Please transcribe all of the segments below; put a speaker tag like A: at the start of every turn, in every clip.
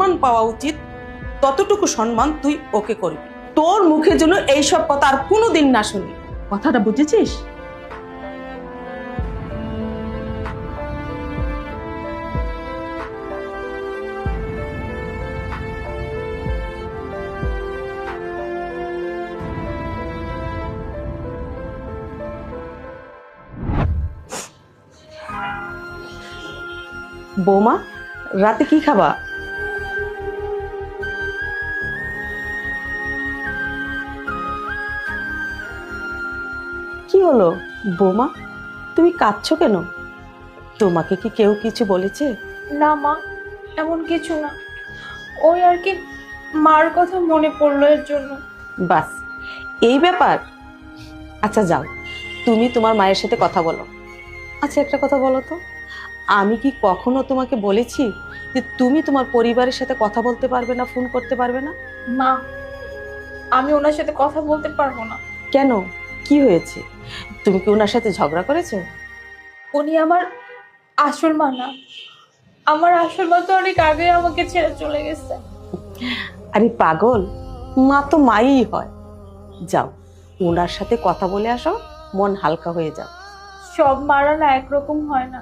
A: সম্মান পাওয়া উচিত ততটুকু সম্মান তুই ওকে করবি। তোর মুখের জন্য এইসব কথা আর কোনোদিন না শুনি। কথাটা বুঝেছিস? বৌমা, রাতে কি খাবা? কি হলো বৌমা, তুমি কাঁদছো কেন? তোমাকে কি কেউ কিছু বলেছে?
B: না মা, এমন কিছু না, ওই আর কি মার কথা মনে পড়লো এর জন্য।
A: বাস এই ব্যাপার? আচ্ছা যাও, তুমি তোমার মায়ের সাথে কথা বলো। আচ্ছা একটা কথা বলো তো, আমি কি কখনো তোমাকে বলেছি যে তুমি তোমার পরিবারের সাথে কথা বলতে পারবে না, ফোন করতে পারবে না?
B: মা, আমি ওনার সাথে কথা বলতে পারবো না।
A: কেন, কি হয়েছে? তুমি কি ওনার সাথে ঝগড়া করেছো?
B: উনি আমার আসল মা না, আমার আসল মা তো অনেক আগে আমাকে ছেড়ে চলে গেছে।
A: আরে পাগল, মা তো মাই হয়। যাও, ওনার সাথে কথা বলে আসো, মন হালকা হয়ে যাও।
B: সব মারা না একরকম হয় না।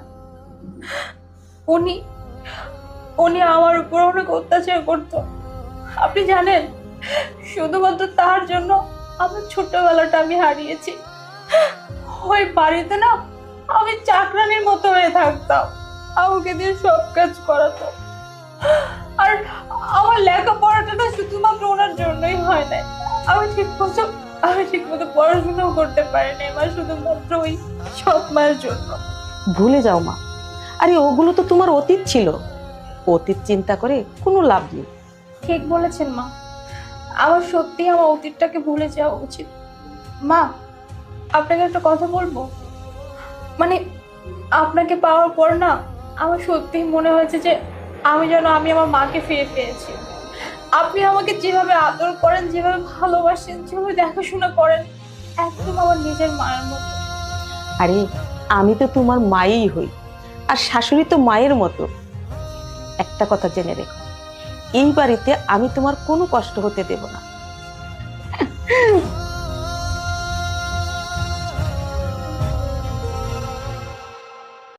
B: উনি উনি আমার উপর অনেক অত্যাচার করতো। আপনি জানেন, শুধুমাত্র তার জন্য আমার ছোটবেলাটা আমি হারিয়েছি। ওই বাড়িতে না আমি চাকরানির মতো হয়ে থাকতাম, আমাকে দিয়ে সব কাজ করাতো। আর আমার লেখাপড়াটা না শুধুমাত্র ওনার জন্যই হয় না। আমি ঠিক মতো পড়াশোনাও করতে পারিনি মা, শুধুমাত্র ওই সৎ মায়ের জন্য।
A: ভুলে যাও মা, আরে ওগুলো তো তোমার অতীত ছিল। অতীত চিন্তা করে কোনো লাভ নেই।
B: ঠিক বলেছেন মা, আমার সত্যি আমার অতীতটাকে ভুলে যাওয়া উচিত। মা, আপনাকে একটা কথা বলবো। মানে আপনাকে পাওয়ার পর না আমার সত্যি মনে হয়েছে যে আমি আমার মাকে ফিরে পেয়েছি। আপনি আমাকে যেভাবে আদর করেন, যেভাবে ভালোবাসেন, যেভাবে দেখাশোনা করেন, একদম আমার নিজের মায়ের মতো।
A: আরে আমি তো তোমার মাই হই, আর শাশুড়ি তো মায়ের মতো। একটা কথা জেনে রেখো, এই বাড়িতে আমি তোমার কোনো কষ্ট হতে দেব না।